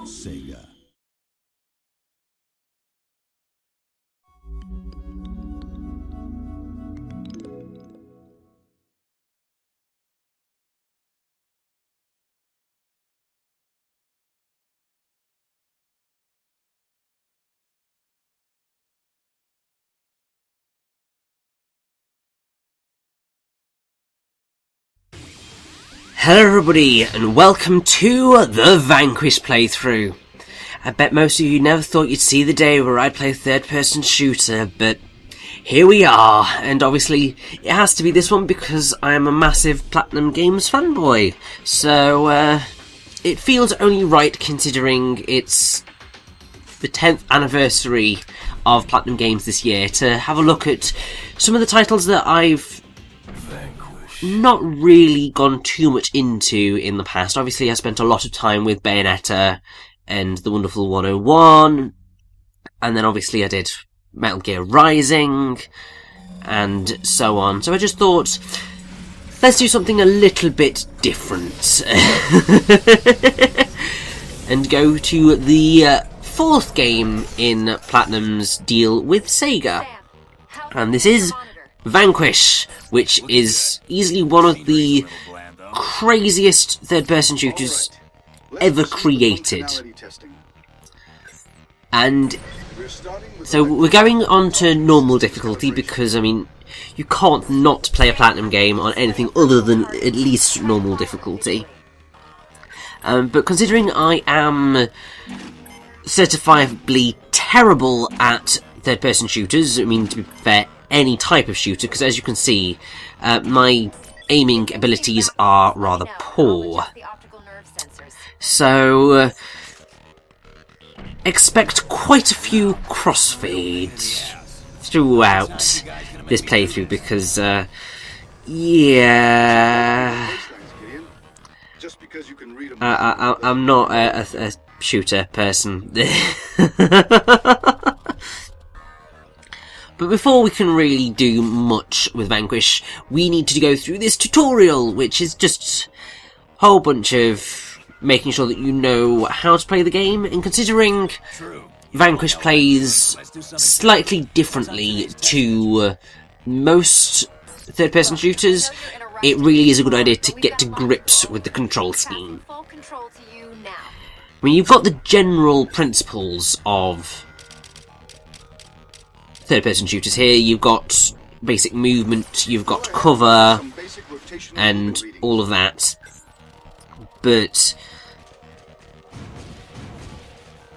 Sega. Hello everybody, and welcome to the Vanquish playthrough. I bet most of you never thought you'd see the day where I'd play a third-person shooter, but here we are, and obviously it has to be this one because I am a massive PlatinumGames fanboy, so it feels only right considering it's the 10th anniversary of PlatinumGames this year to have a look at some of the titles that I've not really gone too much into in the past. Obviously I spent a lot of time with Bayonetta and The Wonderful 101, and then obviously I did Metal Gear Rising, and so on. So I just thought, let's do something a little bit different. And go to the fourth game in Platinum's deal with Sega. And this is Vanquish, which is easily one of the craziest third-person shooters ever created. And so we're going on to normal difficulty because, I mean, you can't not play a Platinum game on anything other than at least normal difficulty. But considering I am certifiably terrible at third-person shooters, I mean, to be fair, any type of shooter, because as you can see, my aiming abilities are rather poor. So, expect quite a few crossfades throughout this playthrough, because, yeah, I'm not a shooter person. But before we can really do much with Vanquish, we need to go through this tutorial, which is just a whole bunch of making sure that you know how to play the game, and considering Vanquish plays slightly differently to most third-person shooters, it really is a good idea to get to grips with the control scheme. I mean, you've got the general principles of third-person shooters here. You've got basic movement, you've got cover, and all of that. But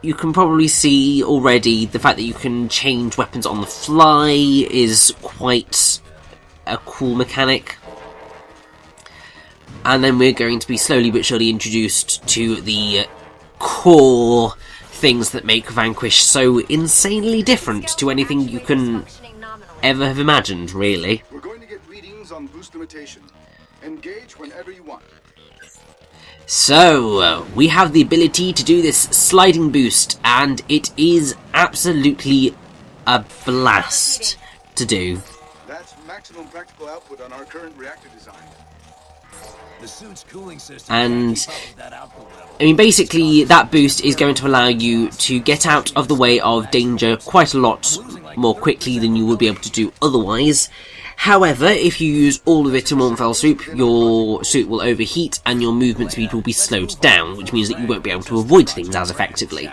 you can probably see already the fact that you can change weapons on the fly is quite a cool mechanic. And then we're going to be slowly but surely introduced to the core things that make Vanquish so insanely different to anything you can ever have imagined, really. We're going to get readings on boost limitation. Engage whenever you want. So, we have the ability to do this sliding boost, and it is absolutely a blast to do. That's maximum practical output on our current reactor design. The suit's cooling system. And I mean, basically, that boost is going to allow you to get out of the way of danger quite a lot more quickly than you would be able to do otherwise. However, if you use all of it in one fell swoop, your suit will overheat and your movement speed will be slowed down, which means that you won't be able to avoid things as effectively.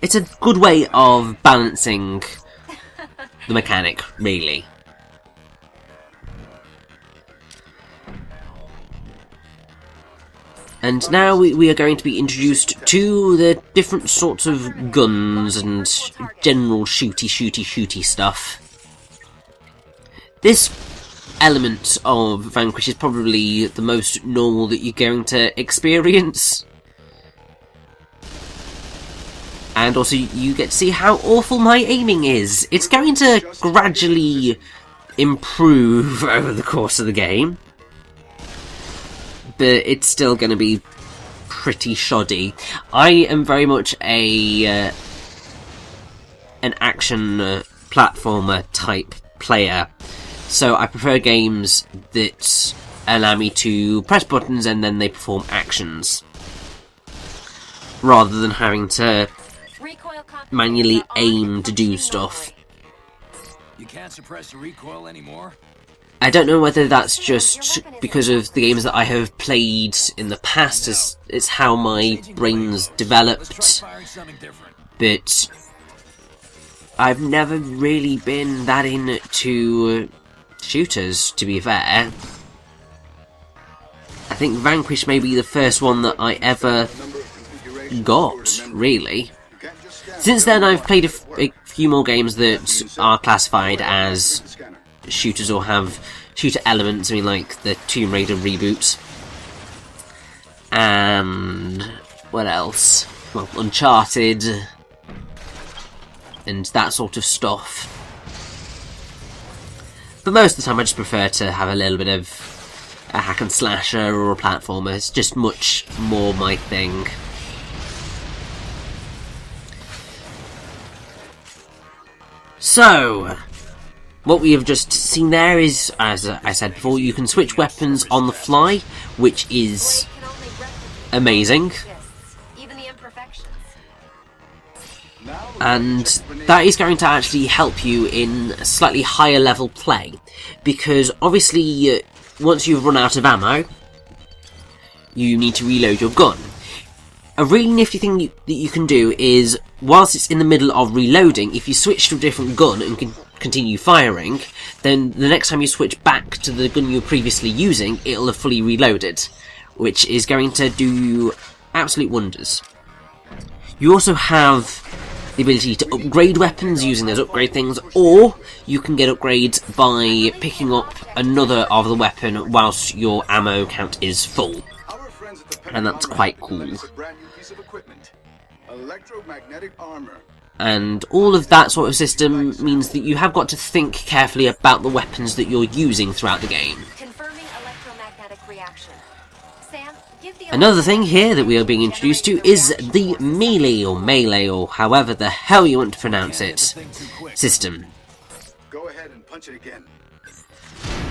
It's a good way of balancing the mechanic, really. And now we are going to be introduced to the different sorts of guns and general shooty stuff. This element of Vanquish is probably the most normal that you're going to experience. And also you get to see how awful my aiming is. It's going to gradually improve over the course of the game, but it's still going to be pretty shoddy. I am very much an action platformer type player, so I prefer games that allow me to press buttons and then they perform actions. rather than having to Recoil compensator manually are on aim and to do functioning stuff. You can't suppress the recoil anymore? I don't know whether that's just because of the games that I have played in the past, as it's how my brain's developed, Let's try firing something different. but I've never really been that into shooters, to be fair. I think Vanquish may be the first one that I ever got, really. Since then I've played a few more games that are classified as shooters or have shooter elements. I mean, like the Tomb Raider reboot. And what else? Well, Uncharted and that sort of stuff. But most of the time I just prefer to have a little bit of a hack and slasher or a platformer. It's just much more my thing. So, what we have just seen there is, as I said before, you can switch weapons on the fly, which is amazing. even the imperfections. And that is going to actually help you in slightly higher level play, because obviously once you've run out of ammo, you need to reload your gun. A really nifty thing that you can do is, whilst it's in the middle of reloading, if you switch to a different gun and continue firing, then the next time you switch back to the gun you were previously using, it'll have fully reloaded, which is going to do absolute wonders. You also have the ability to upgrade weapons using those upgrade things, or you can get upgrades by picking up another of the weapon whilst your ammo count is full. And that's quite cool. Electromagnetic armor. And all of that sort of system means that you have got to think carefully about the weapons that you're using throughout the game. Confirming electromagnetic reaction. Sam, give the Another thing here that we are being introduced to is the melee or however the hell you want to pronounce it system. Go ahead and punch it again.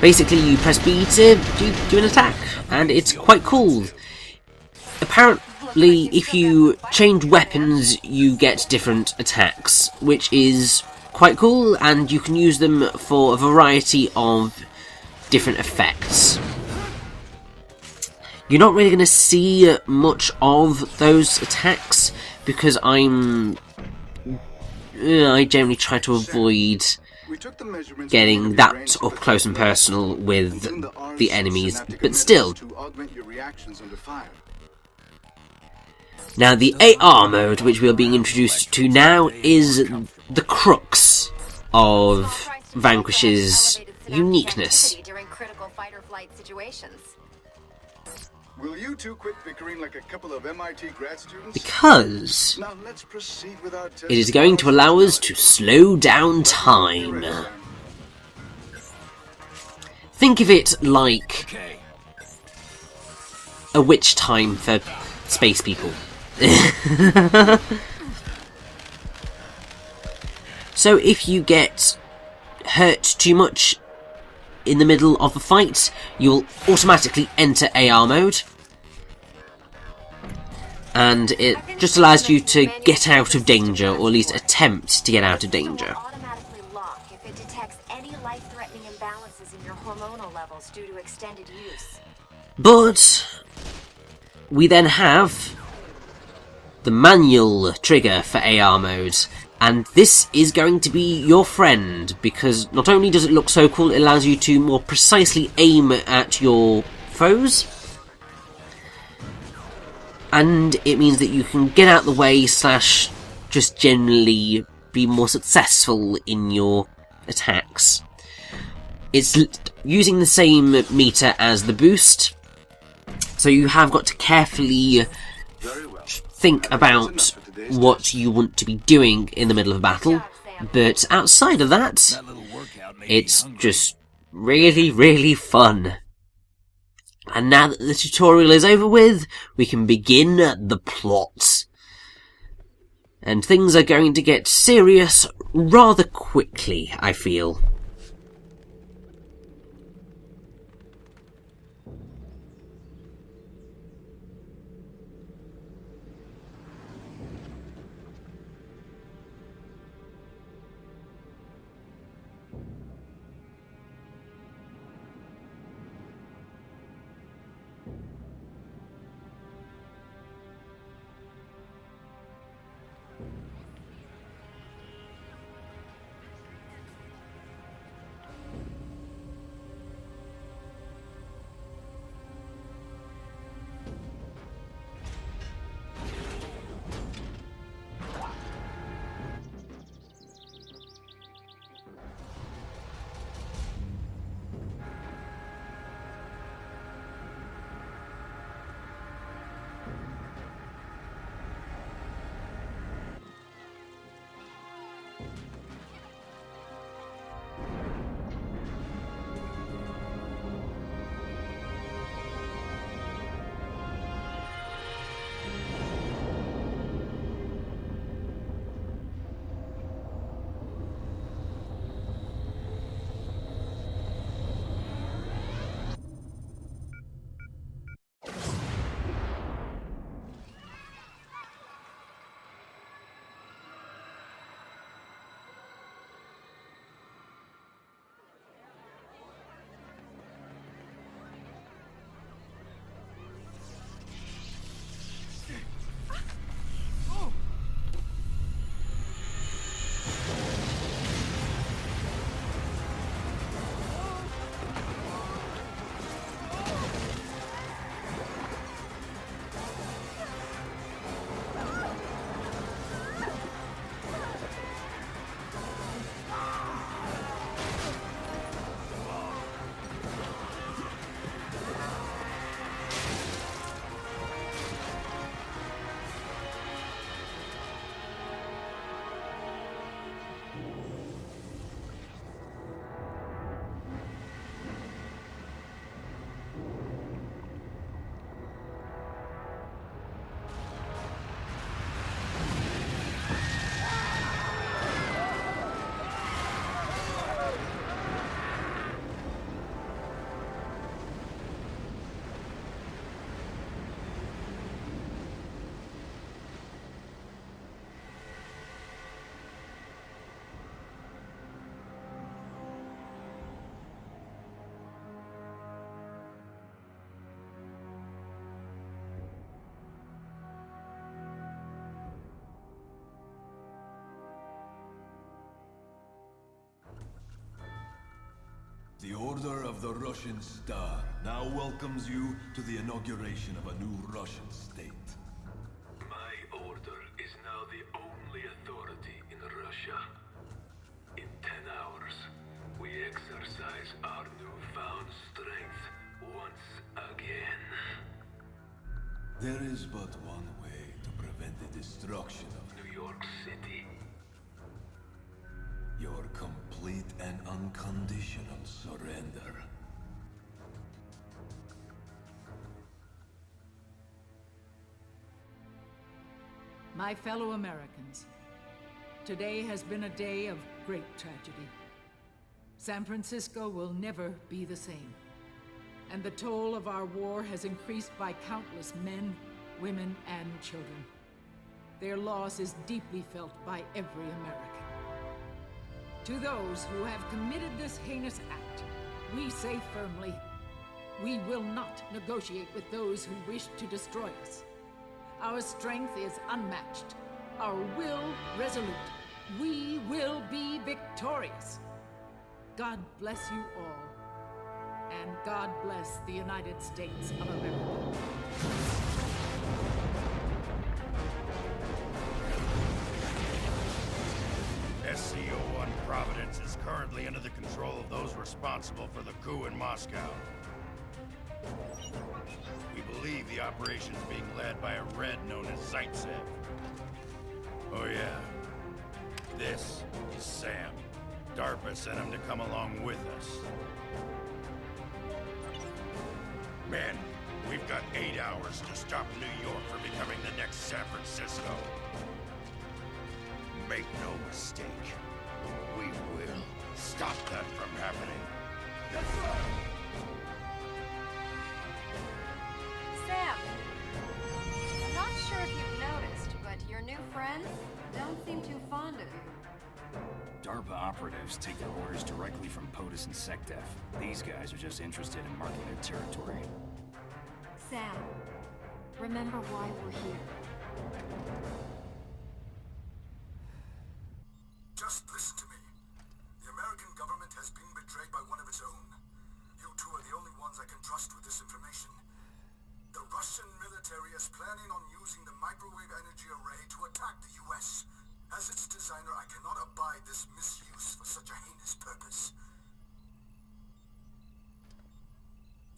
Basically you press B to do an attack, and it's quite cool. Apparently, if you change weapons, you get different attacks, which is quite cool, and you can use them for a variety of different effects. You're not really going to see much of those attacks, because I generally try to avoid getting that up close and personal with the enemies, but still. Now, the AR mode, which we are being introduced to now, is the crux of Vanquish's uniqueness. During critical fight or flight situations. Will you two quit bickering like a couple of MIT grad students? Because Now let's proceed with our test. it is going to allow us to slow down time. Think of it like Okay. a witch time for space people. So if you get hurt too much in the middle of a fight, you'll automatically enter AR mode, and it just allows you to get out of danger, or at least attempt to get out of danger. Automatically lock if it detects any life-threatening imbalances in your hormonal levels due to extended use. But we then have the manual trigger for AR mode, and this is going to be your friend, because not only does it look so cool, it allows you to more precisely aim at your foes, and it means that you can get out the way / just generally be more successful in your attacks. It's using the same meter as the boost, so you have got to carefully think about what you want to be doing in the middle of a battle, but outside of that, That little workout made me it's hungry. just really, really fun. And now that the tutorial is over with, we can begin the plot. And things are going to get serious rather quickly, I feel. Order of the Russian Star now welcomes you to the inauguration of a new Russian state. My order is now the only authority in Russia. In 10 hours, we exercise our newfound strength once again. There is but one way to prevent the destruction of New York City. your complete and unconditional surrender. My fellow Americans, today has been a day of great tragedy. San Francisco will never be the same, and the toll of our war has increased by countless men, women, and children. Their loss is deeply felt by every American. To those who have committed this heinous act, we say firmly, we will not negotiate with those who wish to destroy us. Our strength is unmatched, our will resolute. We will be victorious. God bless you all, and God bless the United States of America. SCO-1 Providence is currently under the control of those responsible for the coup in Moscow. We believe the operation is being led by a Red known as Zaitsev. Oh yeah, this is Sam. DARPA sent him to come along with us. Men, we've got 8 hours to stop New York from becoming the next San Francisco. Make no mistake, we will stop that from happening. Yes, sir! Sam, I'm not sure if you've noticed, but your new friends don't seem too fond of you. DARPA operatives take their orders directly from POTUS and SecDef. These guys are just interested in marking their territory. Sam, remember why we're here. Just listen to me. The American government has been betrayed by one of its own. You two are the only ones I can trust with this information. The Russian military is planning on using the microwave energy array to attack the U.S. As its designer, I cannot abide this misuse for such a heinous purpose.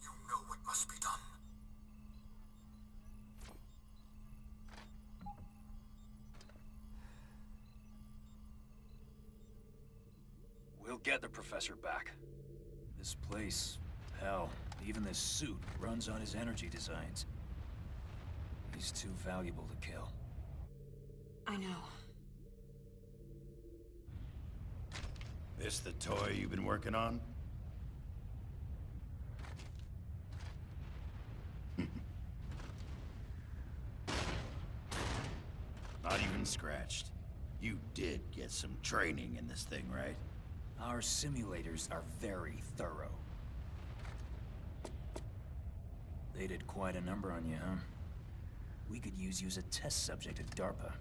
You know what must be done. We'll get the professor back. This place, hell, even this suit runs on his energy designs. He's too valuable to kill. I know. This the toy you've been working on? Not even scratched. You did get some training in this thing, right? Our simulators are very thorough. They did quite a number on you, huh? We could use you as a test subject at DARPA.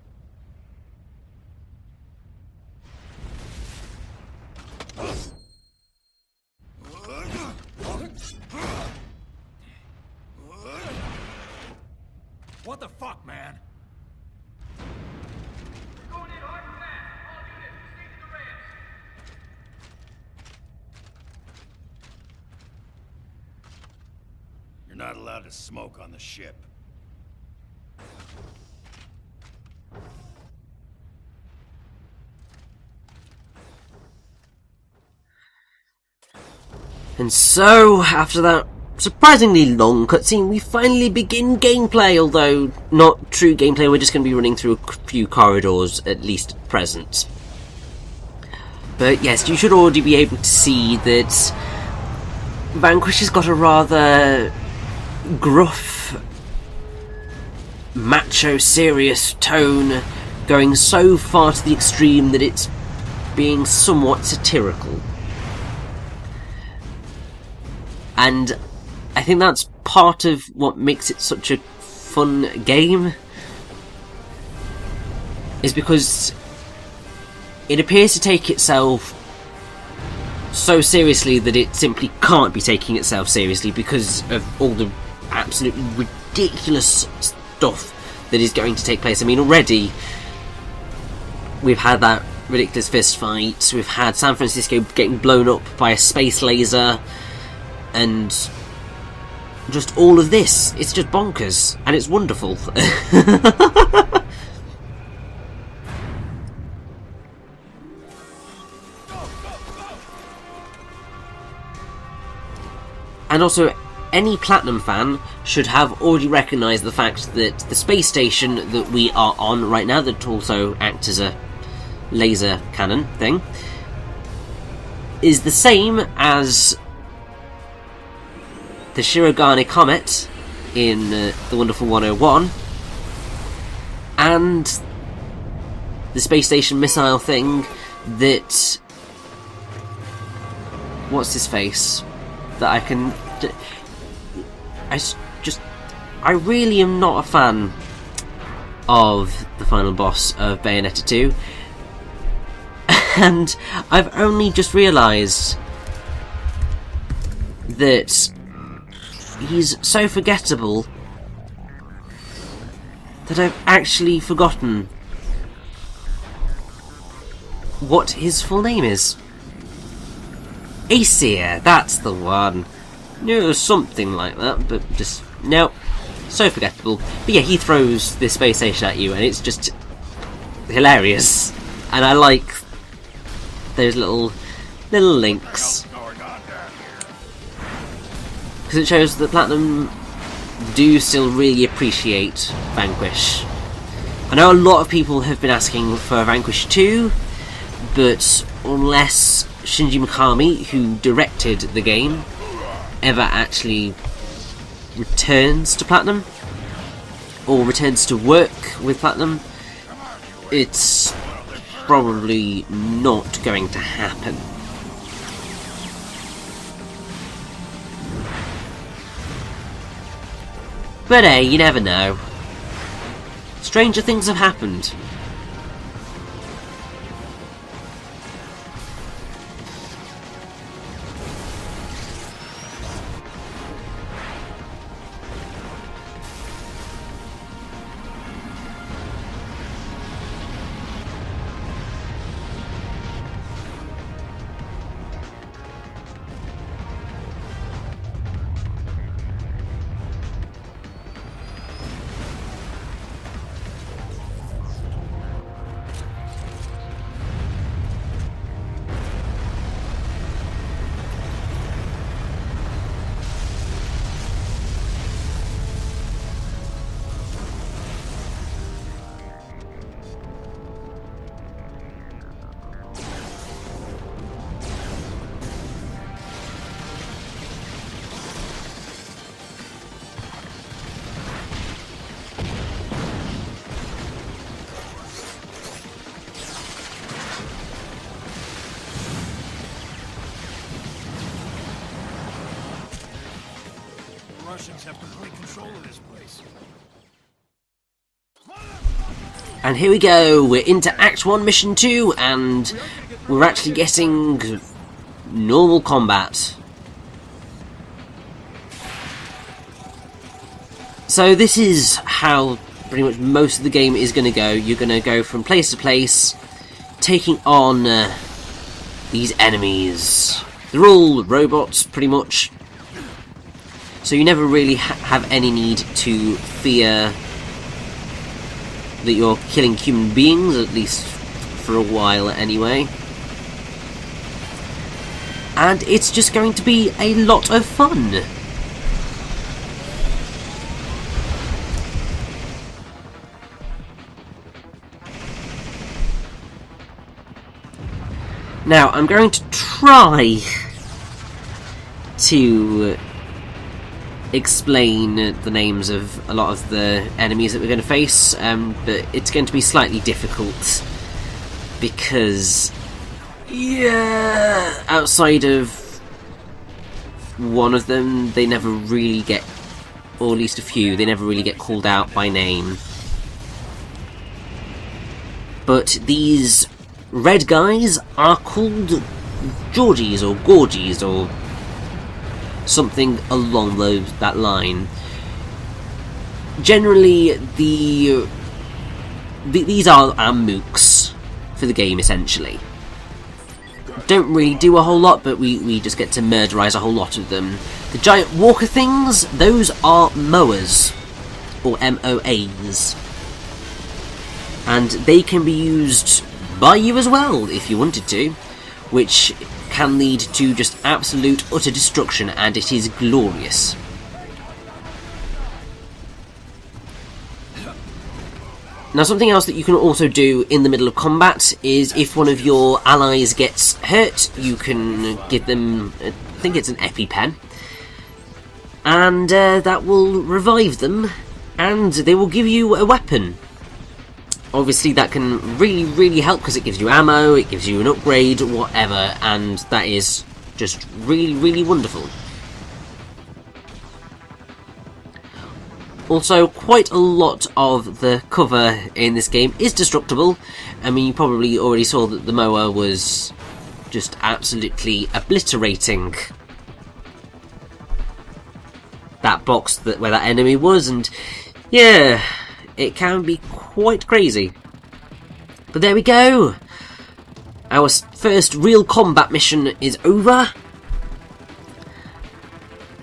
What the fuck, man? Going in hard and fast. All units, proceed to the ramps. You're not allowed to smoke on the ship. And so, after that surprisingly long cutscene, we finally begin gameplay, although not true gameplay. We're just going to be running through a few corridors, at least at present. But yes, you should already be able to see that Vanquish has got a rather gruff, macho, serious tone, going so far to the extreme that it's being somewhat satirical. And I think that's part of what makes it such a fun game, is because it appears to take itself so seriously that it simply can't be taking itself seriously because of all the absolutely ridiculous stuff that is going to take place. I mean, already we've had that ridiculous fist fight, we've had San Francisco getting blown up by a space laser, and just all of this. It's just bonkers, and it's wonderful. And also, any Platinum fan should have already recognised the fact that the space station that we are on right now, that also acts as a laser cannon thing, is the same as the Shirogane Comet in The Wonderful 101, and the space station missile thing that... what's his face? That I can... I really am not a fan of the final boss of Bayonetta 2. And I've only just realised that he's so forgettable that I've actually forgotten what his full name is. Aesir, that's the one. No, something like that, but just... no. So forgettable. But yeah, he throws this space station at you and it's just hilarious. And I like those little links. Because it shows that Platinum do still really appreciate Vanquish. I know a lot of people have been asking for Vanquish 2, but unless Shinji Mikami, who directed the game, ever actually returns to Platinum, or returns to work with Platinum, it's probably not going to happen. But hey, you never know. Stranger things have happened. Russians have complete control of this place. And here we go, we're into Act 1 Mission 2, and we're actually getting normal combat. So this is how pretty much most of the game is going to go. You're going to go from place to place, taking on these enemies. They're all robots, pretty much. So you never really have any need to fear that you're killing human beings, at least for a while anyway. And it's just going to be a lot of fun. Now, I'm going to try to explain the names of a lot of the enemies that we're going to face, but it's going to be slightly difficult because, yeah, outside of one of them, they never really get, or at least a few, they never really get called out by name. But these red guys are called Georgies or Gorgies or something along that line. Generally, these are our mooks for the game, essentially. Don't really do a whole lot, but we just get to murderize a whole lot of them. The giant walker things, those are MOAs, or MOAs. And they can be used by you as well, if you wanted to, which can lead to just absolute utter destruction, and it is glorious. Now, something else that you can also do in the middle of combat is if one of your allies gets hurt, you can give them, I think it's an EpiPen, and that will revive them, and they will give you a weapon. Obviously, that can really help because it gives you ammo, it gives you an upgrade, whatever, and that is just really wonderful. Also, quite a lot of the cover in this game is destructible. I mean, you probably already saw that the MOA was just absolutely obliterating that box where that enemy was, and yeah, it can be quite crazy. But there we go. Our first real combat mission is over.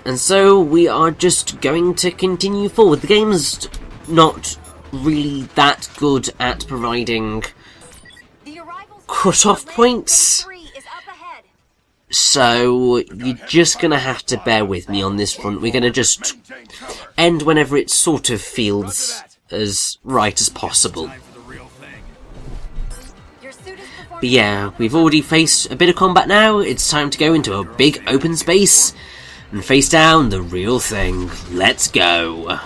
And so we are just going to continue forward. The game's not really that good at providing cut-off points, so you're just going to have to bear with me on this front. We're going to just end whenever it sort of feels as right as possible. But yeah, we've already faced a bit of combat now. It's time to go into a big open space and face down the real thing. Let's go.